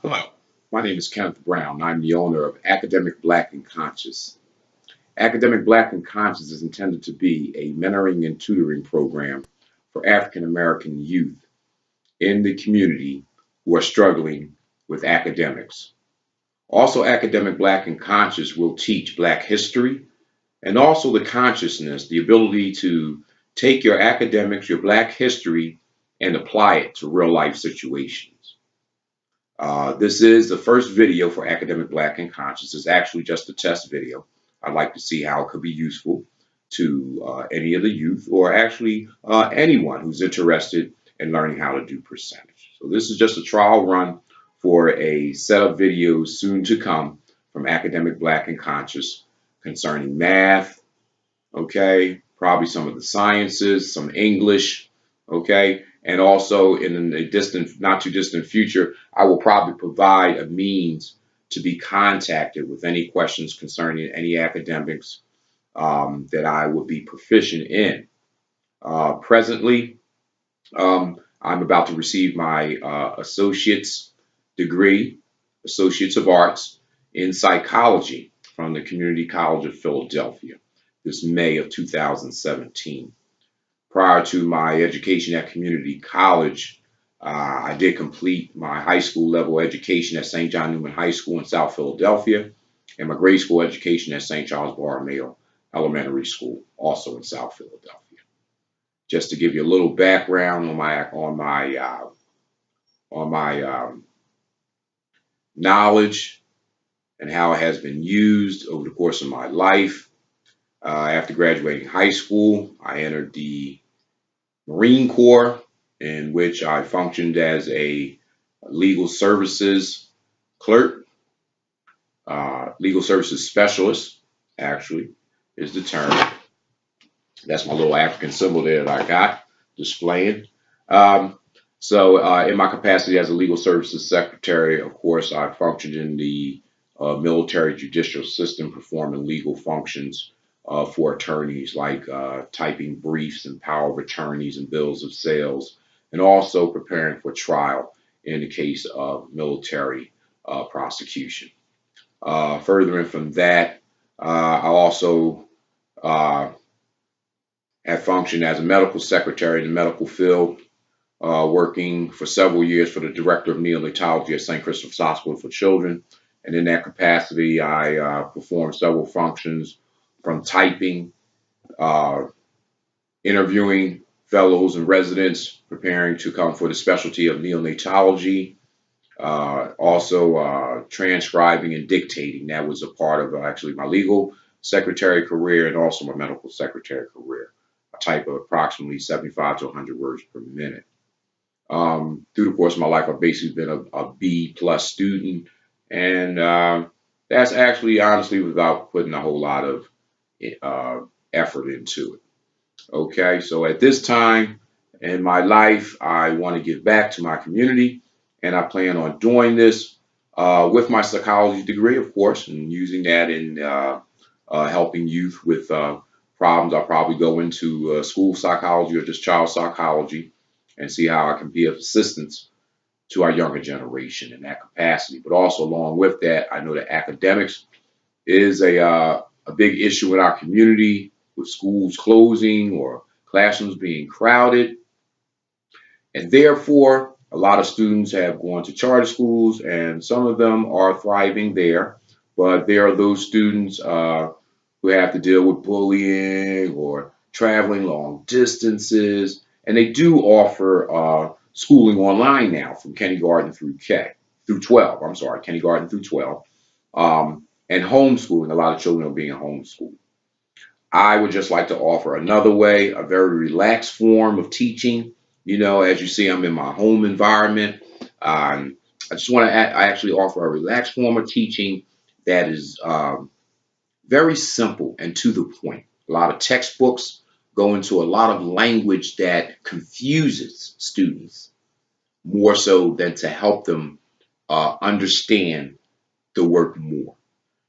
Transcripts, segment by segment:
Hello, my name is Kenneth Brown. I'm the owner of Academic Black and Conscious. Academic Black and Conscious is intended to be a mentoring and tutoring program for African American youth in the community who are struggling with academics. Also, Academic Black and Conscious will teach Black history and also the consciousness, the ability to take your academics, your Black history, and apply it to real life situations. This is the first video for Academic Black and Conscious. It's actually just a test video. I'd like to see how it could be useful to any of the youth or actually anyone who's interested in learning how to do percentage. So this is just a trial run for a set of videos soon to come from Academic Black and Conscious concerning math, okay, probably some of the sciences, some English, okay, and also in a distant, not too distant future, I will probably provide a means to be contacted with any questions concerning any academics that I would be proficient in. Presently, I'm about to receive my associate's degree, Associates of Arts in Psychology from the Community College of Philadelphia this May of 2017. Prior to my education at community college, I did complete my high school level education at St. John Newman High School in South Philadelphia and my grade school education at St. Charles Borromeo Elementary School, also in South Philadelphia. Just to give you a little background on my knowledge and how it has been used over the course of my life. After graduating high school, I entered the Marine Corps, in which I functioned as a legal services clerk, legal services specialist, actually, is the term. That's my little African symbol there that I got displaying. In my capacity as a legal services secretary, of course, I functioned in the military judicial system, performing legal functions for attorneys, like typing briefs and power of attorneys and bills of sales, and also preparing for trial in the case of military prosecution. Furthering from that, I also have functioned as a medical secretary in the medical field, working for several years for the director of neonatology at St. Christopher's Hospital for Children. And in that capacity, I performed several functions from typing, interviewing fellows and residents preparing to come for the specialty of neonatology, also transcribing and dictating. That was a part of actually my legal secretary career and also my medical secretary career. I type of approximately 75 to 100 words per minute. Through the course of my life, I've basically been a B plus student, and that's actually honestly without putting a whole lot of effort into it. Okay, so at this time in my life, I want to give back to my community, and I plan on doing this with my psychology degree, of course, and using that in helping youth with problems. I'll probably go into school psychology or just child psychology and see how I can be of assistance to our younger generation in that capacity. But also along with that, I know that academics is a big issue in our community with schools closing or classrooms being crowded. And therefore, a lot of students have gone to charter schools and some of them are thriving there. But there are those students who have to deal with bullying or traveling long distances. And they do offer schooling online now from kindergarten through through 12. I'm sorry, kindergarten through 12. And homeschooling. A lot of children are being homeschooled. I would just like to offer another way, a very relaxed form of teaching. You know, as you see, I'm in my home environment. I just want to I actually offer a relaxed form of teaching that is very simple and to the point. A lot of textbooks go into a lot of language that confuses students more so than to help them understand the work more.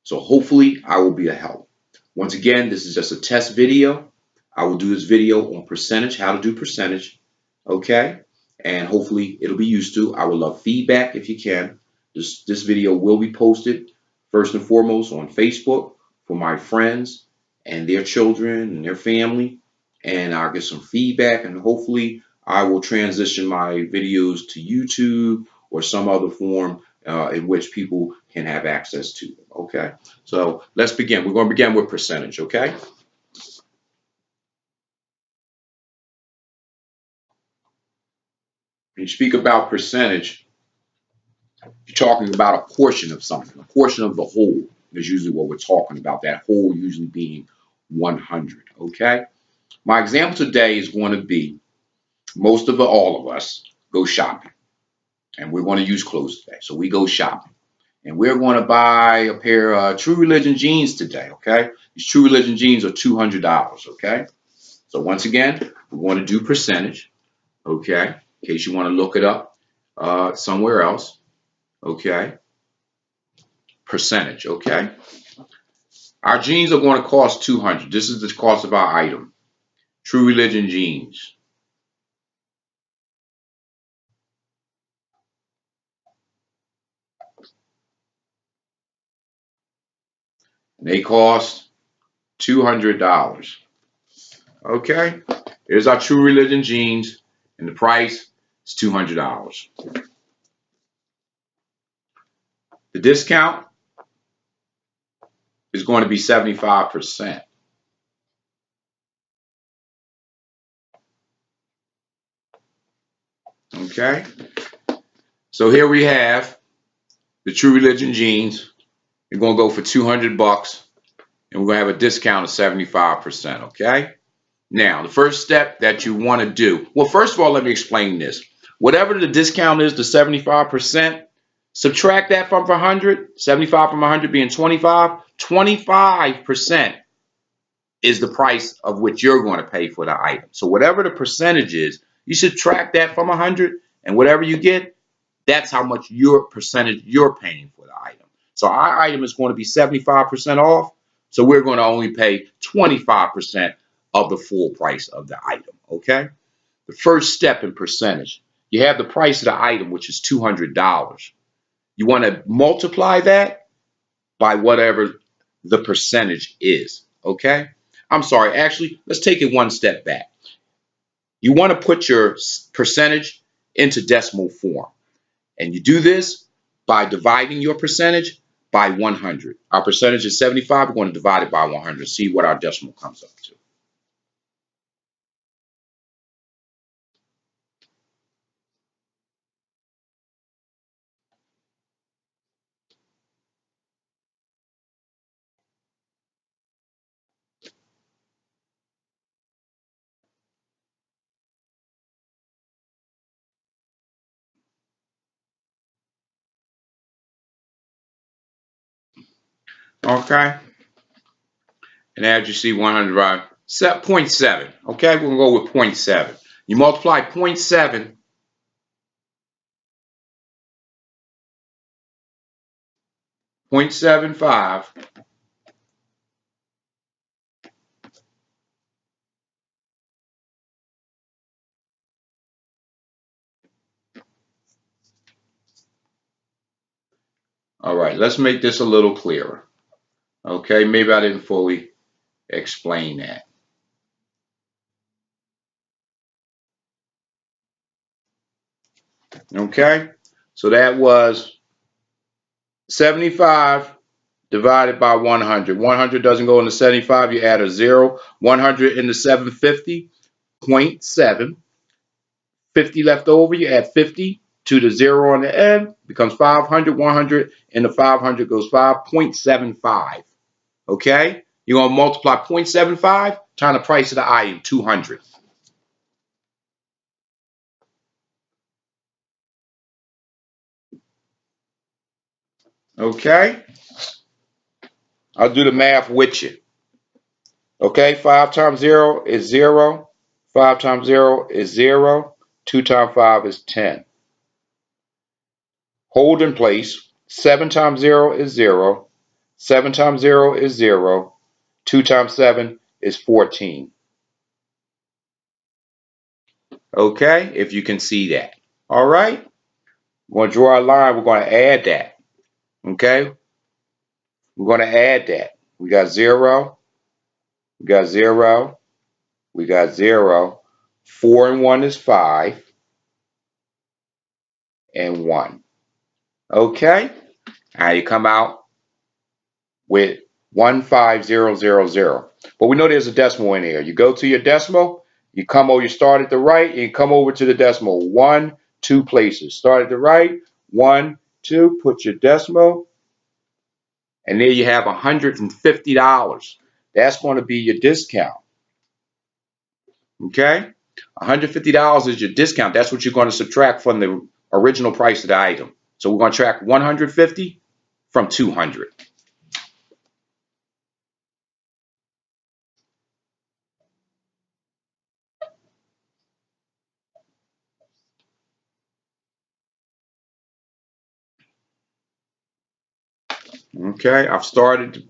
So hopefully I will be a help. Once again, this is just a test video. I will do this video on percentage, how to do percentage, okay? And hopefully it'll be used to. I would love feedback if you can. This video will be posted first and foremost on Facebook for my friends and their children and their family, and I'll get some feedback, and hopefully I will transition my videos to YouTube or some other form in which people can have access to them. Okay, so let's begin. We're going to begin with percentage. Okay. When you speak about percentage, you're talking about a portion of something, a portion of the whole is usually what we're talking about, that whole usually being 100, okay? My example today is going to be all of us go shopping, and we're going to use clothes today. So we go shopping, and we're going to buy a pair of True Religion jeans today, okay? These True Religion jeans are $200, okay? So once again, we're going to do percentage, okay? In case you want to look it up somewhere else. Okay, percentage. Okay, our jeans are going to cost $200. This is the cost of our item. True Religion jeans. They cost $200. Okay, here's our True Religion jeans, and the price is $200. The discount is going to be 75%. Okay, so here we have the True Religion jeans. They're going to go for $200, and we're going to have a discount of 75%. Okay. Now, the first step that you want to do, well, first of all, let me explain this. Whatever the discount is, the 75%, subtract that from 100, 75 from 100 being 25, 25% is the price of which you're going to pay for the item. So whatever the percentage is, you subtract that from 100, and whatever you get, that's how much your percentage you're paying for the item. So our item is going to be 75% off, so we're going to only pay 25% of the full price of the item, okay? The first step in percentage, you have the price of the item, which is $200. You want to multiply that by whatever the percentage is, okay? I'm sorry, actually, let's take it one step back. You want to put your percentage into decimal form, and you do this by dividing your percentage by 100. Our percentage is 75, we're going to divide it by 100, see what our decimal comes up to. Okay, and as you see, 100 by 0.7. Okay, we're going to go with 0.7. You multiply 0.7 0.75 All right, let's make this a little clearer. Okay, maybe I didn't fully explain that. Okay, so that was 75 divided by 100. 100 doesn't go into 75, you add a 0. 100 into 750, 0.7. 50 left over, you add 50 to the 0 on the end, becomes 500. 100 into 500 goes 5.75. Okay, you're going to multiply 0.75 times the price of the item, 200. Okay, I'll do the math with you. Okay, 5 times 0 is 0. 5 times 0 is 0. 2 times 5 is 10. Hold in place. 7 times 0 is 0. 7 times 0 is 0. 2 times 7 is 14. Okay, if you can see that. All right. We're going to draw a line. We're going to add that. Okay? We're going to add that. We got 0. We got 0. We got 0. 4 and 1 is 5. And 1. Okay? Now you come out with 15000. But we know there's a decimal in here. You go to your decimal, you start at the right, and you come over to the decimal. 1, 2 places. Start at the right, 1, 2, put your decimal, and there you have $150. That's going to be your discount. Okay? $150 is your discount. That's what you're going to subtract from the original price of the item. So we're going to track 150 from 200. Okay, I've started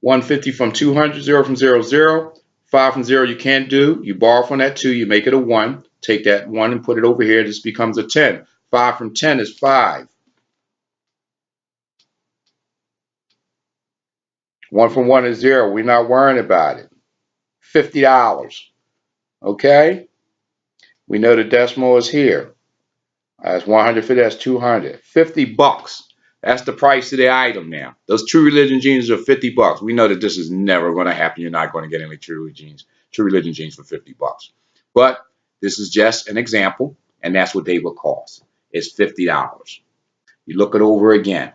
150 from 200, 0 from 0, 0. 5 from 0 you can't do. You borrow from that 2, you make it a 1. Take that 1 and put it over here. This becomes a 10. 5 from 10 is 5. 1 from 1 is 0. We're not worrying about it. $50. Okay? We know the decimal is here. That's 150, that's 200. $50. That's the price of the item now. Those True Religion jeans are $50. We know that this is never going to happen. You're not going to get any True Religion jeans for $50. But this is just an example, and that's what they will cost. It's $50. You look it over again.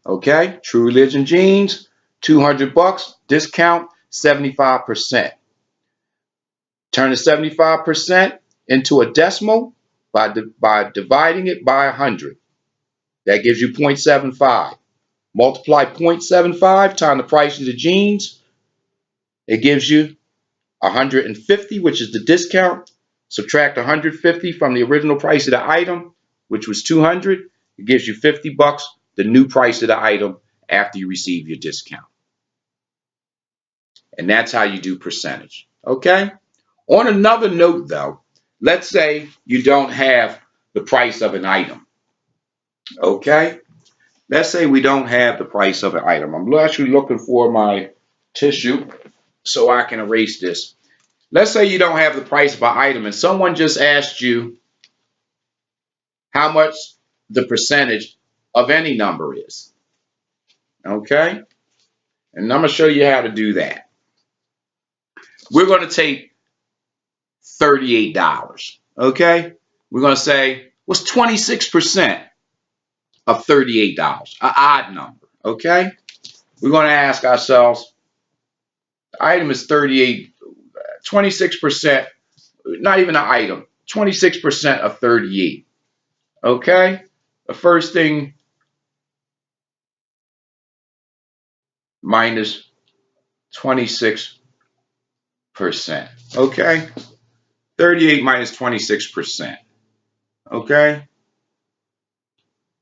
Okay? True Religion jeans, $200. Discount, 75%. Turn the 75% into a decimal by dividing it by 100. That gives you 0.75. Multiply 0.75 times the price of the jeans. It gives you 150, which is the discount. Subtract 150 from the original price of the item, which was 200. It gives you $50, the new price of the item after you receive your discount. And that's how you do percentage. Okay? On another note, though, let's say you don't have the price of an item. Okay? Let's say we don't have the price of an item. I'm actually looking for my tissue so I can erase this. Let's say you don't have the price of an item and someone just asked you how much the percentage of any number is. Okay? And I'm going to show you how to do that. We're going to take $38. Okay? We're going to say, what's 26% of $38? An odd number. Okay? We're going to ask ourselves, the item is 38, 26%, not even an item, 26% of 38. Okay? The first thing, minus 26%. Okay? 38 minus 26%. Okay?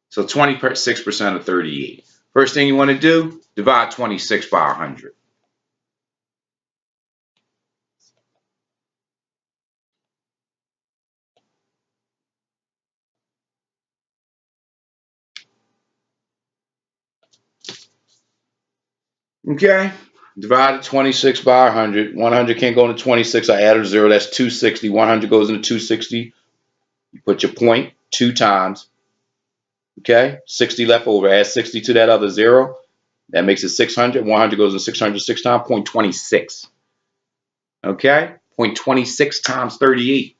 So 26% of 38. First thing you want to do, divide 26 by 100. Okay? Divided 26 by 100. 100 can't go into 26. I added a 0. That's 260. 100 goes into 260. You put your point 2 times. Okay? 60 left over. Add 60 to that other 0. That makes it 600. 100 goes into 600 6 times. 0.26. Okay? 0.26 times 38.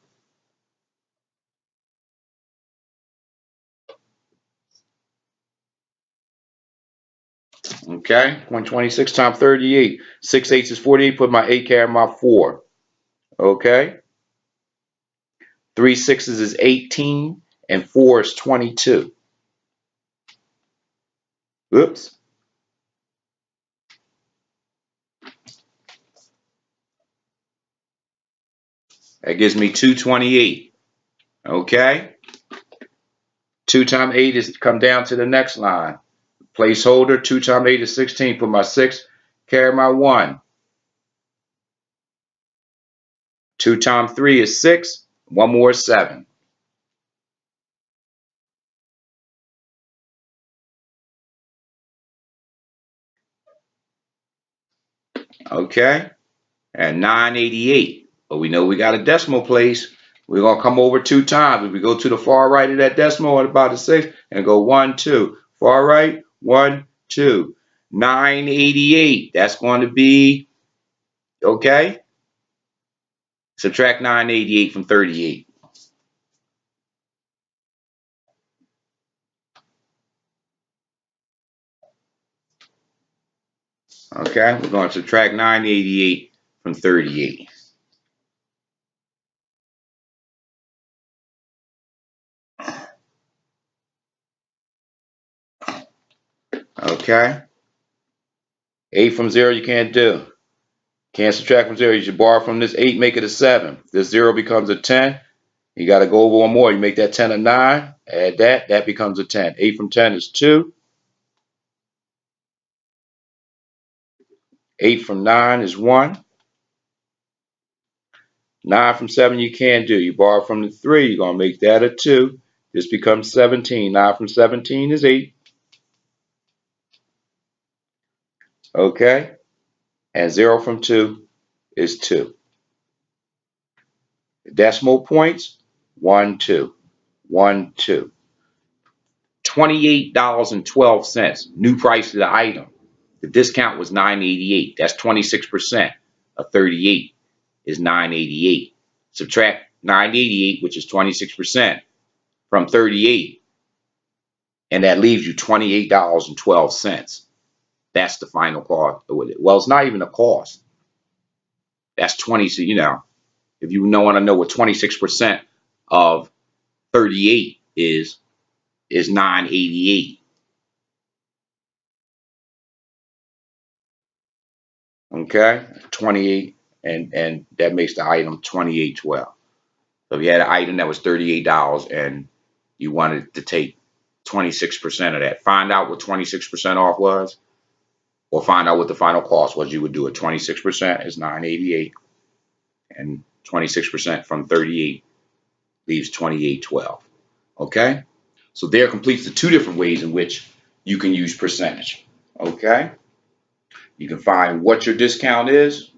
Okay? 0.26 times 38. 6 eighths is 48. Put my 8, carry my 4. Okay? 3 sixes is 18. And 4 is 22. Oops. That gives me 228. Okay? 2 times 8 is come down to the next line. Placeholder, 2 times 8 is 16. Put my 6, carry my 1. 2 times 3 is 6. 1 more is 7. Okay, and 988. But we know we got a decimal place. We're gonna come over 2 times. If we go to the far right of that decimal at about a 6 and go 1, 2. Far right, 1, 2. 988. That's going to be, okay. Subtract 988 from 38. Okay, we're going to subtract 988 from 38. Okay, 8 from 0 you can't do. Can't subtract from 0. You should borrow from this 8, make it a 7. This 0 becomes a 10. You got to go over one more. You make that 10 a 9. Add that. That becomes a 10. 8 from 10 is 2. 8 from 9 is 1. 9 from 7 you can't do. You borrow from the 3. You're going to make that a 2. This becomes 17. 9 from 17 is 8. Okay? And 0 from 2 is 2. Decimal points, 1, 2. 1, 2. $28.12. New price of the item. The discount was $9.88. That's 26% of 38 is $9.88. Subtract $9.88, which is 26% from 38, and that leaves you $28.12. That's the final cost with it. Well, it's not even a cost. That's 20. So if you want to know what 26% of 38 is $9.88. Okay, 28, and that makes the item $28.12. So if you had an item that was $38 and you wanted to take 26% of that, find out what 26% off was, or find out what the final cost was. You would do it. 26% is $9.88, and 26% from 38 leaves $28.12. Okay, so there completes the 2 different ways in which you can use percentage. Okay, you can find what your discount is,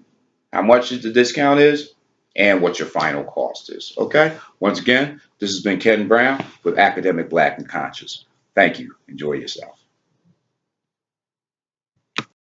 how much the discount is, and what your final cost is. Okay, once again, this has been Ken Brown with Academic Black and Conscious. Thank you. Enjoy yourself.